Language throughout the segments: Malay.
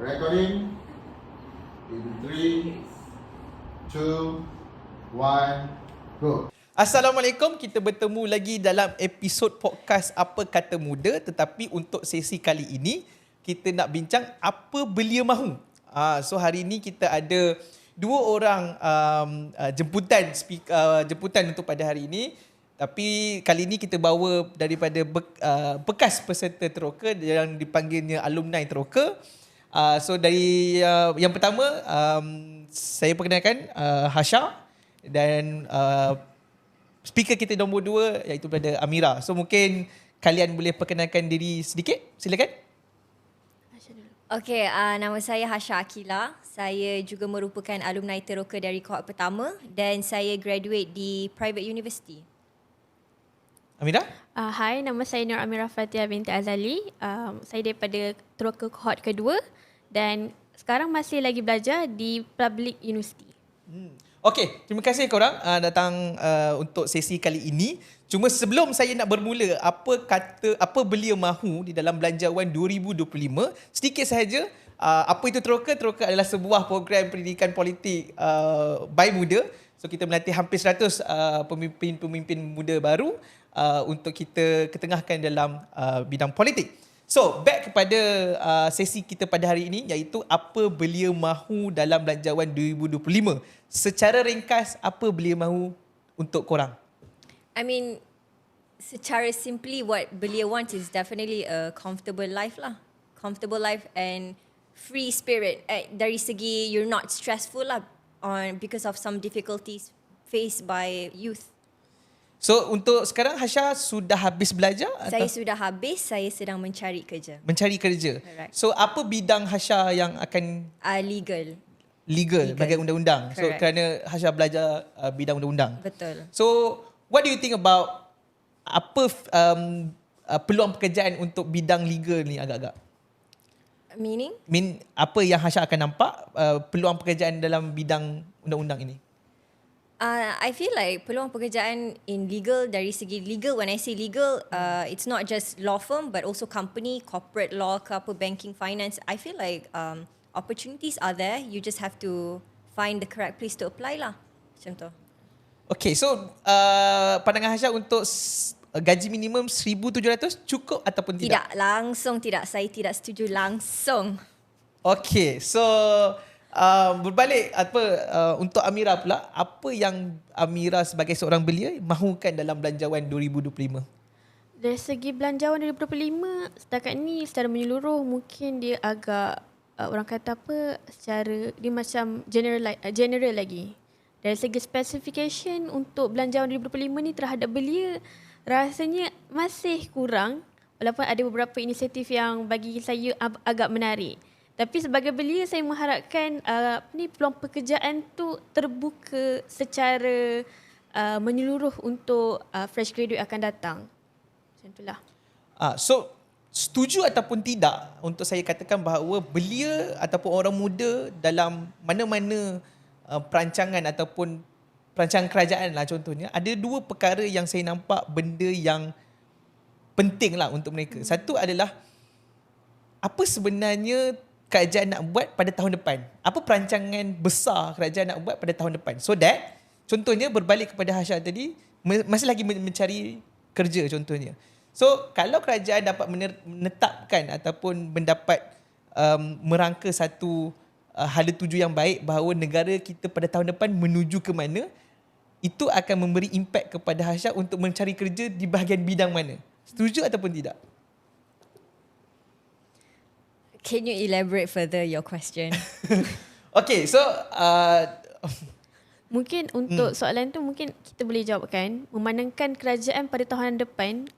Recording in 3, 2, 1, go. Assalamualaikum, kita bertemu lagi dalam episod podcast Apa Kata Muda. Tetapi untuk sesi kali ini, kita nak bincang apa belia mahu. So hari ini kita ada dua orang jemputan untuk pada hari ini. Tapi kali ini kita bawa daripada bekas peserta teroka yang dipanggilnya alumni teroka. So dari yang pertama, saya perkenalkan Hasha dan speaker kita nombor 2 iaitu pada Amira. So mungkin kalian boleh perkenalkan diri sedikit. Silakan. Okey, nama saya Hasha Akila. Saya juga merupakan alumni teroka dari kohort pertama dan saya graduate di private university. Amira? Hai, nama saya Nur Amira Fatia binti Azali. Saya daripada teroka kohort kedua dan sekarang masih lagi belajar di public university. Okey, terima kasih korang datang untuk sesi kali ini. Cuma sebelum saya nak bermula, apa belia mahu di dalam Belanjawan 2025, sedikit sahaja, apa itu teroka? Teroka adalah sebuah program pendidikan politik by muda. So kita melatih hampir 100 pemimpin-pemimpin muda baru untuk kita ketengahkan dalam bidang politik. So, back kepada sesi kita pada hari ini, iaitu apa belia mahu dalam Belanjawan 2025. Secara ringkas, apa belia mahu untuk korang? I mean, secara simply what belia wants is definitely a comfortable life lah. Comfortable life and free spirit. Dari segi you're not stressful lah because of some difficulties faced by youth. So, untuk sekarang Hasha sudah habis belajar? Saya sudah habis, saya sedang mencari kerja. Mencari kerja. Correct. So, apa bidang Hasha yang akan Legal. legal bagai undang-undang? So, Correct. kerana Hasha belajar bidang undang-undang. Betul. So, what do you think about apa peluang pekerjaan untuk bidang legal ni agak-agak? Meaning? Apa yang Hasha akan nampak peluang pekerjaan dalam bidang undang-undang ini? I feel like peluang pekerjaan in legal, dari segi legal, when I say legal, it's not just law firm but also company, corporate law ke apa, banking, finance. I feel like opportunities are there. You just have to find the correct place to apply lah. Macam tu. Okay, so pandangan Hasha untuk gaji minimum 1,700 cukup ataupun tidak? Tidak. Saya tidak setuju langsung. Okay, so berbalik untuk Amira pula, apa yang Amira sebagai seorang belia mahukan dalam Belanjawan 2025? Dari segi belanjawan 2025, setakat ni secara menyeluruh mungkin dia agak orang kata apa, secara dia macam general lagi. Dari segi specification untuk belanjawan 2025 ni terhadap belia, rasanya masih kurang, walaupun ada beberapa inisiatif yang bagi saya agak menarik. Tapi sebagai belia, saya mengharapkan peluang pekerjaan tu terbuka secara menyeluruh untuk fresh graduate akan datang. Macam itulah. So, setuju ataupun tidak untuk saya katakan bahawa belia ataupun orang muda dalam mana-mana perancangan ataupun perancangan kerajaan lah contohnya, ada dua perkara yang saya nampak benda yang penting lah untuk mereka. Satu adalah apa sebenarnya kerajaan nak buat pada tahun depan. Apa perancangan besar kerajaan nak buat pada tahun depan. So that, contohnya berbalik kepada Hasha tadi, masih lagi mencari kerja contohnya. So kalau kerajaan dapat menetapkan ataupun mendapat merangka satu hala tuju yang baik bahawa negara kita pada tahun depan menuju ke mana, itu akan memberi impak kepada Hasha untuk mencari kerja di bahagian bidang mana. Setuju ataupun tidak? Can you elaborate further your question? Okay, so Mungkin untuk soalan tu mungkin kita boleh jawabkan, memandangkan kerajaan pada tahun depan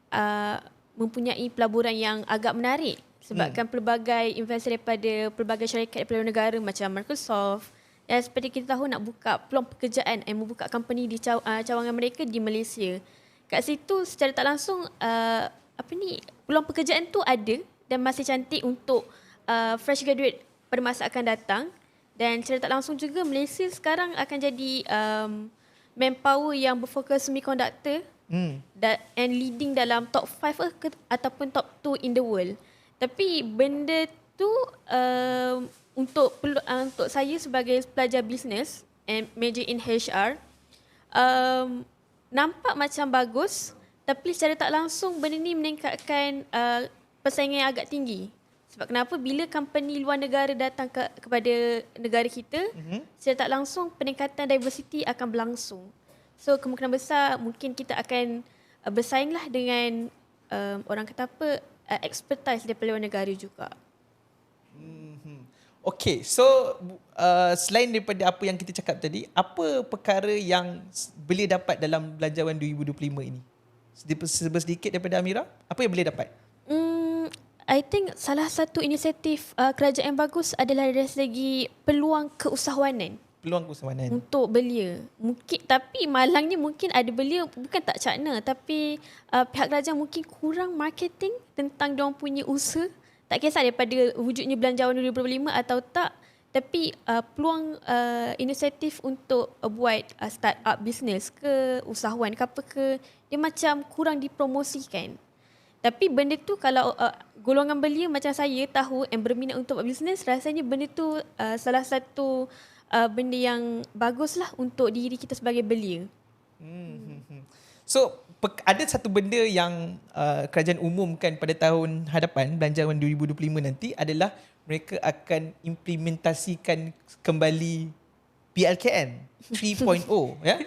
mempunyai pelaburan yang agak menarik sebabkan pelbagai investasi daripada pelbagai syarikat daripada negara macam Microsoft, dan seperti kita tahu nak buka peluang pekerjaan dan membuka company di cawangan mereka di Malaysia. Kat situ secara tak langsung peluang pekerjaan tu ada dan masih cantik untuk fresh graduate pada masa akan datang. Dan secara tak langsung juga Malaysia sekarang akan jadi manpower yang berfokus semiconductor and leading dalam top 5 ataupun top 2 in the world. Tapi benda tu itu untuk saya sebagai pelajar bisnes and major in HR, nampak macam bagus, tapi secara tak langsung benda ni meningkatkan persaingan yang agak tinggi. Sebab kenapa? Bila company luar negara datang kepada negara kita, secara tak langsung peningkatan diversity akan berlangsung. So kemungkinan besar mungkin kita akan bersainglah dengan orang kata apa, expertise daripada luar negara juga. Okay, so selain daripada apa yang kita cakap tadi, apa perkara yang boleh dapat dalam Belanjawan 2025 ini? Sedikit daripada Amira, apa yang boleh dapat? I think salah satu inisiatif kerajaan bagus adalah dari segi peluang keusahawanan. Peluang keusahawanan. Untuk belia. Mungkin, tapi malangnya mungkin ada belia bukan tak cakna, tapi pihak kerajaan mungkin kurang marketing tentang diorang punya usaha. Tak kisah daripada wujudnya Belanjawan 2025 atau tak, tapi peluang inisiatif untuk buat start-up business ke, usahawan ke apa ke, dia macam kurang dipromosikan. Tapi benda tu kalau golongan belia macam saya tahu yang berminat untuk buat bisnes, rasanya benda tu salah satu benda yang baguslah untuk diri kita sebagai belia. So ada satu benda yang kerajaan umumkan pada tahun hadapan Belanjawan 2025 nanti adalah mereka akan implementasikan kembali PLKN 3.0 ya.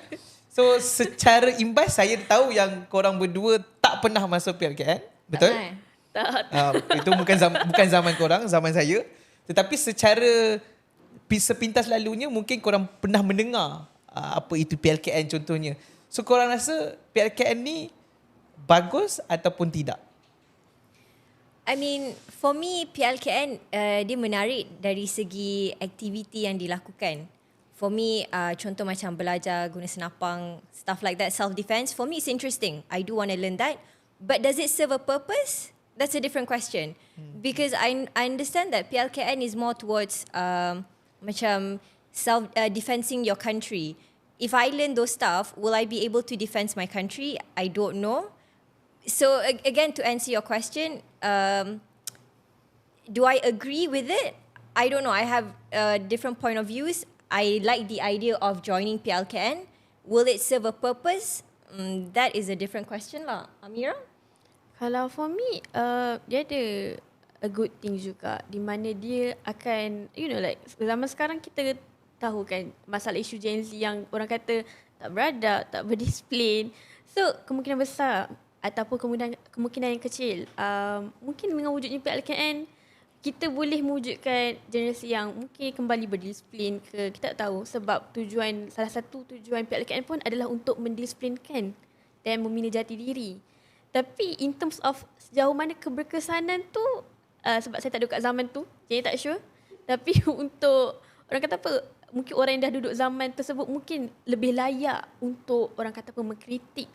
So secara imbas saya tahu yang korang berdua tak pernah masuk PLKN, betul? Tak. Itu bukan zaman korang, zaman saya. Tetapi secara sepintas lalunya mungkin korang pernah mendengar apa itu PLKN contohnya. So korang rasa PLKN ni bagus ataupun tidak? I mean, for me PLKN dia menarik dari segi aktiviti yang dilakukan. For me, contoh macam belajar guna senapang, stuff like that, self-defense, for me it's interesting. I do want to learn that. But does it serve a purpose? That's a different question. Because I understand that PLKN is more towards macam defending your country. If I learn those stuff, will I be able to defend my country? I don't know. So again, to answer your question, do I agree with it? I don't know. I have different point of views. I like the idea of joining PLKN. Will it serve a purpose? That is a different question lah. Amira? Kalau for me, dia ada a good thing juga, di mana dia akan, like zaman sekarang kita tahu kan masalah isu Gen Z yang orang kata tak beradab, tak berdisiplin. So kemungkinan besar ataupun kemungkinan yang kecil, mungkin dengan wujudnya PLKN, kita boleh mewujudkan generasi yang mungkin kembali berdisiplin ke, kita tak tahu. Sebab salah satu tujuan PLKN pun adalah untuk mendisiplinkan dan membina jati diri. Tapi in terms of sejauh mana keberkesanan tu, sebab saya tak duduk kat zaman tu, jadi tak sure. Tapi untuk orang kata apa, mungkin orang yang dah duduk zaman tersebut mungkin lebih layak untuk orang kata apa mengkritik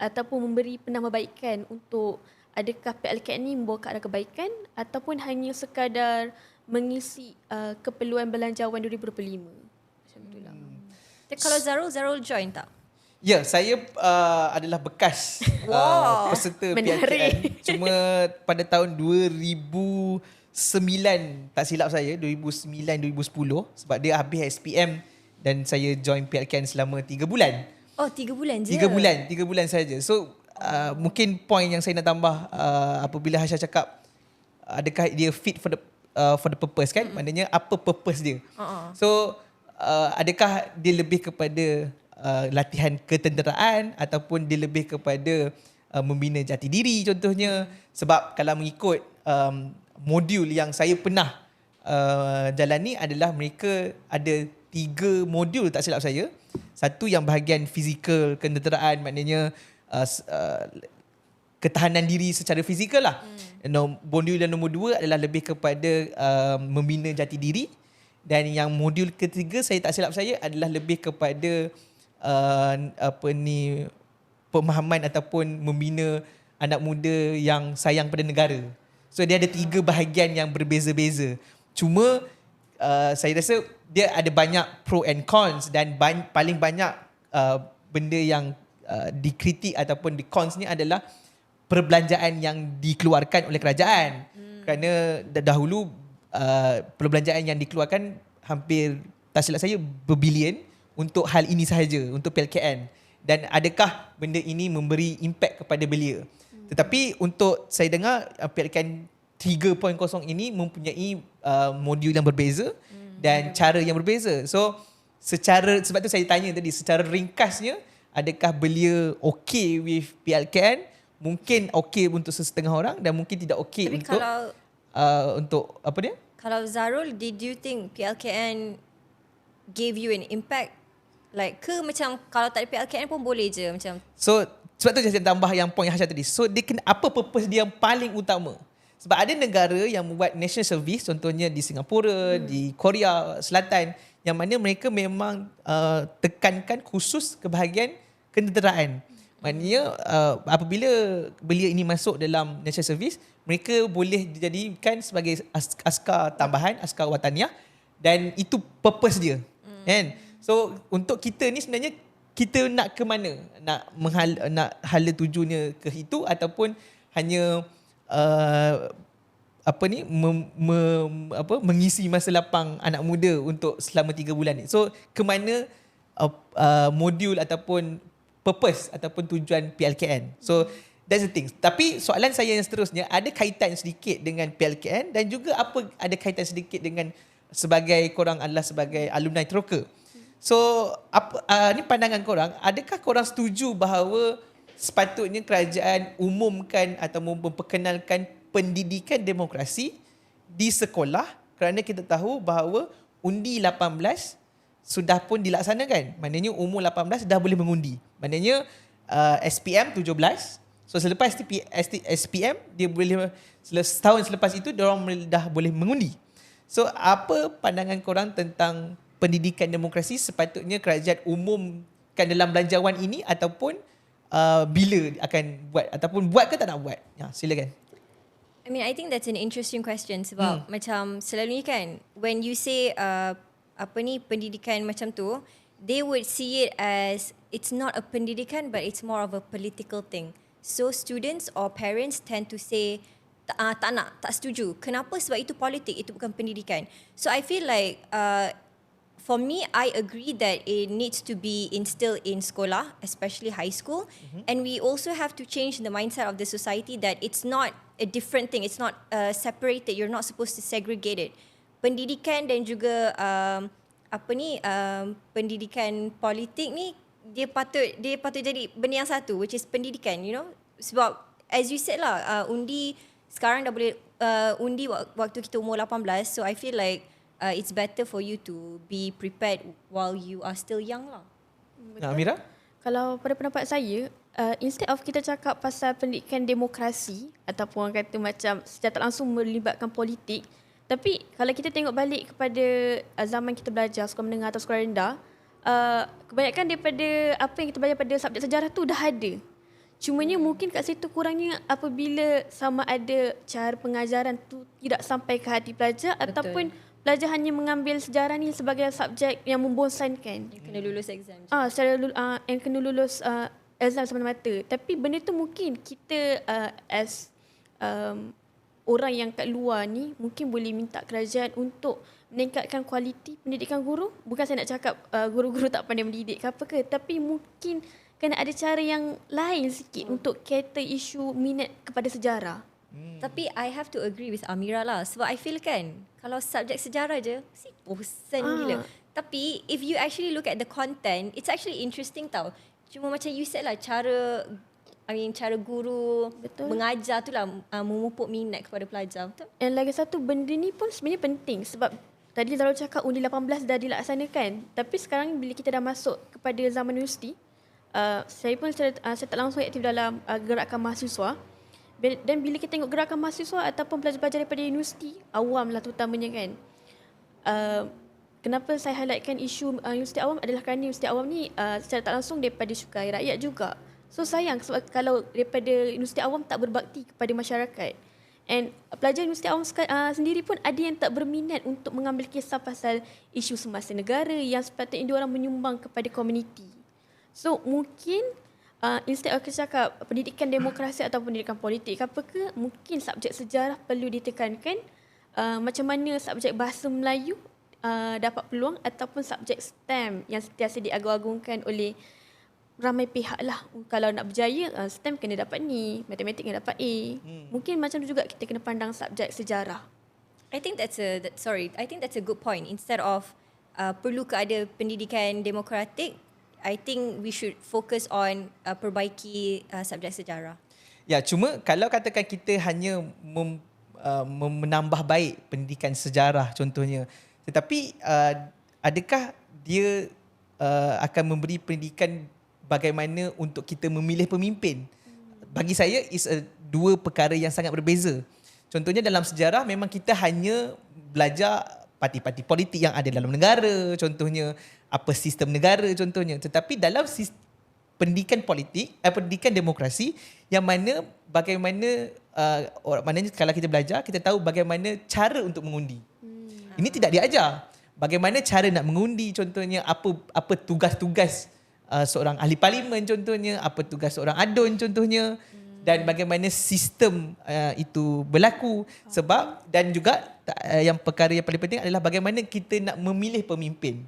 ataupun memberi penambahbaikan untuk adakah PLKN ni membawa ke arah kebaikan ataupun hanya sekadar mengisi keperluan Belanjawan 2025. Macam tu lah. Kalau Zarul join tak? Ya, saya adalah bekas peserta PLKN. Cuma pada tahun 2009, tak silap saya, 2009-2010, sebab dia habis SPM dan saya join PLKN selama 3 bulan. Oh, 3 bulan je? 3 bulan saja. So, mungkin point yang saya nak tambah apabila Hasha cakap adakah dia fit for the purpose kan? Maknanya apa purpose dia? So, adakah dia lebih kepada latihan ketenteraan ataupun dia lebih kepada membina jati diri contohnya? Sebab kalau mengikut modul yang saya pernah jalani adalah mereka ada 3 modul tak silap saya. Satu yang bahagian fizikal ketenteraan, maknanya ketahanan diri secara fizikal lah. Modul yang nombor 2 adalah lebih kepada membina jati diri. Dan yang modul ketiga saya tak silap saya adalah lebih kepada pemahaman ataupun membina anak muda yang sayang pada negara. So dia ada 3 bahagian yang berbeza-beza. Cuma saya rasa dia ada banyak pro and cons dan paling banyak benda yang dikritik ataupun di cons ni adalah perbelanjaan yang dikeluarkan oleh kerajaan. Kerana dahulu perbelanjaan yang dikeluarkan hampir, tak silap saya, berbilion untuk hal ini sahaja, untuk PLKN. Dan adakah benda ini memberi impact kepada belia? Tetapi untuk saya dengar PLKN 3.0 ini mempunyai modul yang berbeza dan cara yang berbeza. So sebab tu saya tanya tadi, secara ringkasnya, adakah belia okay with PLKN? Mungkin okay untuk sesetengah orang dan mungkin tidak okay Tapi untuk untuk apa dia? Kalau Zarul, did you think PLKN gave you an impact? Like ke macam kalau tak ada PLKN pun boleh je macam? So sebab tu saya tambah yang point Hasha tadi. So dia kena, apa purpose dia yang paling utama? Sebab ada negara yang membuat national service, contohnya di Singapura, di Korea Selatan, yang mana mereka memang tekankan khusus kebahagiaan ketenteraan. Maknanya apabila belia ini masuk dalam national service, mereka boleh dijadikan sebagai askar tambahan, askar wataniah, dan itu purpose dia. Kan? So untuk kita ni sebenarnya, kita nak ke mana? Nak hala tujunya ke itu, ataupun hanya mengisi masa lapang anak muda untuk selama 3 bulan ni. So ke mana modul ataupun purpose ataupun tujuan PLKN. So that's the thing. Tapi soalan saya yang seterusnya, ada kaitan sedikit dengan PLKN dan juga ada kaitan sedikit dengan sebagai korang adalah sebagai alumni Teroka. So ni pandangan korang, adakah korang setuju bahawa sepatutnya kerajaan umumkan atau memperkenalkan pendidikan demokrasi di sekolah, kerana kita tahu bahawa undi 18 sudah pun dilaksanakan. Maknanya umur 18 dah boleh mengundi. Maknanya SPM 17. So selepas SPM dia boleh, setahun selepas itu diorang dah boleh mengundi. So apa pandangan korang tentang pendidikan demokrasi sepatutnya kerajaan umumkan dalam belanjawan ini, ataupun bila akan buat, ataupun buat ke tak nak buat? Ya, silakan. I mean, I think that's an interesting question sebab macam selalunya kan, when you say pendidikan macam tu, they would see it as it's not a pendidikan but it's more of a political thing. So students or parents tend to say tak setuju. Kenapa? Sebab itu politik, itu bukan pendidikan. So I feel like for me, I agree that it needs to be instilled in sekolah, especially high school. And we also have to change the mindset of the society that it's not a different thing. It's not separated. You're not supposed to segregate it. Pendidikan dan juga pendidikan politik ni, dia patut jadi benda yang satu, which is pendidikan, you know. Sebab as you said lah, undi sekarang dah boleh undi waktu kita umur 18. So I feel like it's better for you to be prepared while you are still young lah. Nah, Amira? Kalau pada pendapat saya, instead of kita cakap pasal pendidikan demokrasi ataupun orang kata macam secara tak langsung melibatkan politik, tapi kalau kita tengok balik kepada zaman kita belajar sekolah menengah atau sekolah rendah, kebanyakan daripada apa yang kita belajar pada subjek sejarah tu dah ada. Cumanya mungkin kat situ kurangnya apabila sama ada cara pengajaran tu tidak sampai ke hati pelajar. Betul. Ataupun pelajar hanya mengambil sejarah ni sebagai subjek yang membosankan. Yang kena lulus exam. Yang kena lulus exam semata-mata. Tapi benda tu mungkin kita as orang yang kat luar ni mungkin boleh minta kerajaan untuk meningkatkan kualiti pendidikan guru. Bukan saya nak cakap guru-guru tak pandai mendidik ke apa ke, tapi mungkin kena ada cara yang lain sikit untuk cater isu minat kepada sejarah. Tapi I have to agree with Amira lah. Sebab I feel kan, kalau subjek sejarah je, mesti bosan gila. Tapi if you actually look at the content, it's actually interesting tau. Cuma macam you said lah, cara guru mengajar tu lah memupuk minat kepada pelajar. Betul? Yang lagi satu, benda ni pun sebenarnya penting. Sebab tadi Zarul cakap undi 18 dah dilaksanakan. Tapi sekarang bila kita dah masuk kepada zaman universiti, saya pun saya tak langsung aktif dalam gerakan mahasiswa. Dan bila kita tengok gerakan mahasiswa ataupun pelajar-pelajar daripada universiti, awam lah terutamanya kan. Kenapa saya highlightkan isu universiti awam adalah kerana universiti awam ni secara tak langsung daripada syukai rakyat juga. So sayang sebab kalau daripada universiti awam tak berbakti kepada masyarakat. And pelajar universiti awam sendiri pun ada yang tak berminat untuk mengambil kisah pasal isu semasa negara yang sepatutnya diorang menyumbang kepada komuniti. So mungkin instead of kita cakap pendidikan demokrasi atau pendidikan politik apa ke, mungkin subjek sejarah perlu ditekankan macam mana subjek bahasa Melayu dapat peluang ataupun subjek STEM yang sentiasa diagung-agungkan oleh ramai pihak lah. Kalau nak berjaya, STEM kena dapat ni, matematik kena dapat A. Mungkin macam tu juga kita kena pandang subjek sejarah. I think that's a good point. Instead of perlu ke ada pendidikan demokratik, I think we should focus on perbaiki subjek sejarah. Ya, cuma kalau katakan kita hanya menambah baik pendidikan sejarah contohnya, tetapi adakah dia akan memberi pendidikan bagaimana untuk kita memilih pemimpin? Bagi saya dua perkara yang sangat berbeza. Contohnya dalam sejarah memang kita hanya belajar parti-parti politik yang ada dalam negara, contohnya apa sistem negara contohnya. Tetapi dalam pendidikan politik, pendidikan demokrasi yang mana bagaimana maknanya kalau kita belajar, kita tahu bagaimana cara untuk mengundi. Ini tidak diajar. Bagaimana cara nak mengundi contohnya, apa tugas-tugas seorang ahli parlimen contohnya, apa tugas seorang adun contohnya, dan bagaimana sistem itu berlaku. Sebab dan juga yang perkara yang paling penting adalah bagaimana kita nak memilih pemimpin.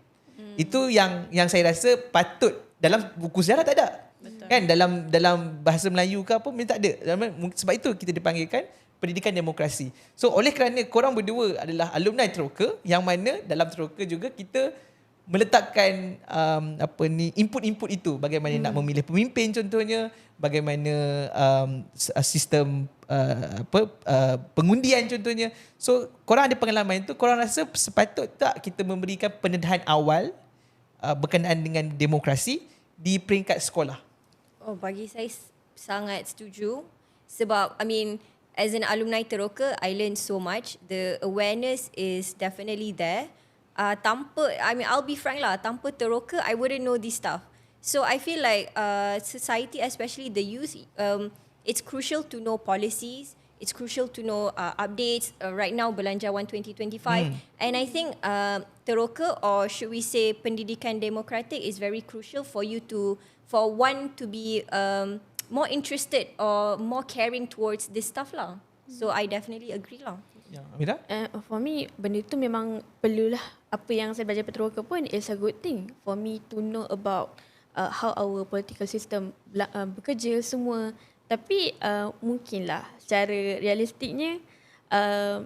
Itu yang saya rasa patut dalam buku sejarah tak ada. Betul. Kan dalam bahasa Melayu ke apa tak ada. Sebab itu kita dipanggilkan pendidikan demokrasi. So oleh kerana korang berdua adalah alumni Teroka, yang mana dalam Teroka juga kita meletakkan input-input itu, bagaimana nak memilih pemimpin contohnya, bagaimana sistem pengundian contohnya. So korang ada pengalaman itu, korang rasa sepatut tak kita memberikan pendedahan awal berkenaan dengan demokrasi di peringkat sekolah? Oh, bagi saya sangat setuju. Sebab as an alumni Teroka, I learned so much. The awareness is definitely there. I'll be frank lah, tanpa Teroka, I wouldn't know this stuff. So I feel like society, especially the youth, it's crucial to know policies. It's crucial to know updates. Right now, Belanjawan 2025. And I think Teroka, or should we say pendidikan demokratik, is very crucial for one to be more interested or more caring towards this stuff lah. So I definitely agree lah. Ya, Amira? For me, benda tu memang perlulah. Apa yang saya belajar Teroka pun is a good thing for me to know about how our political system bekerja semua. Tapi mungkinlah secara realistiknya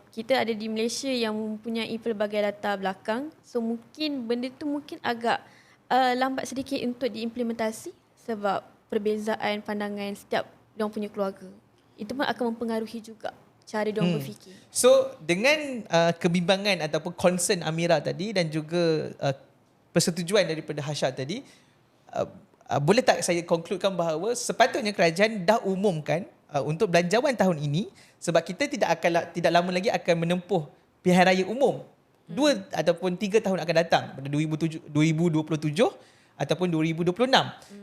kita ada di Malaysia yang mempunyai pelbagai latar belakang. So mungkin benda tu mungkin agak lambat sedikit untuk diimplementasi sebab perbezaan pandangan setiap diorang punya keluarga. Itu pun akan mempengaruhi juga cara diorang berfikir. So dengan kebimbangan ataupun concern Amira tadi dan juga persetujuan daripada Hasha tadi, boleh tak saya concludekan bahawa sepatutnya kerajaan dah umumkan untuk belanjawan tahun ini, sebab kita tidak lama lagi akan menempuh pilihan raya umum 2 ataupun 3 tahun akan datang pada 2027 ataupun 2026.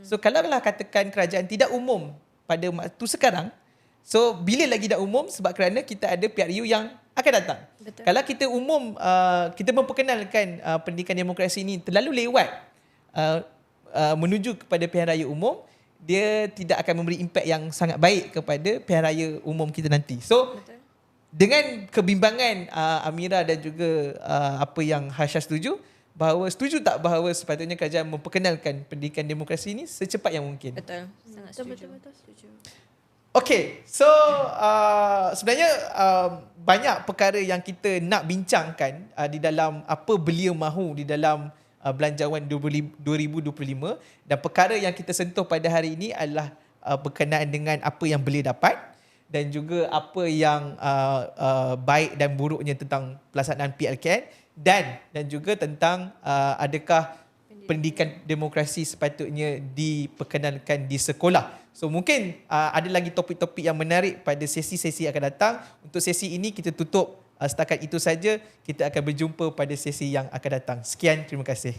So kalaulah katakan kerajaan tidak umum pada waktu sekarang, so bila lagi dah umum, sebab kerana kita ada PRU yang akan datang. Betul. Kalau kita umum, kita memperkenalkan pendidikan demokrasi ini terlalu lewat menuju kepada pilihan raya umum, dia tidak akan memberi impak yang sangat baik kepada pilihan raya umum kita nanti. So betul. Dengan kebimbangan Amira dan juga apa yang Hasha setuju tak bahawa sepatutnya kerajaan memperkenalkan pendidikan demokrasi ini secepat yang mungkin? Betul. Sangat setuju. Betul setuju. Okay, so sebenarnya banyak perkara yang kita nak bincangkan di dalam apa belia mahu di dalam Belanjawan 2025, dan perkara yang kita sentuh pada hari ini adalah berkenaan dengan apa yang belia dapat dan juga apa yang baik dan buruknya tentang pelaksanaan PLKN dan juga tentang adakah pendidikan demokrasi sepatutnya diperkenalkan di sekolah. So mungkin ada lagi topik-topik yang menarik pada sesi-sesi akan datang. Untuk sesi ini kita tutup setakat itu saja. Kita akan berjumpa pada sesi yang akan datang. Sekian, terima kasih.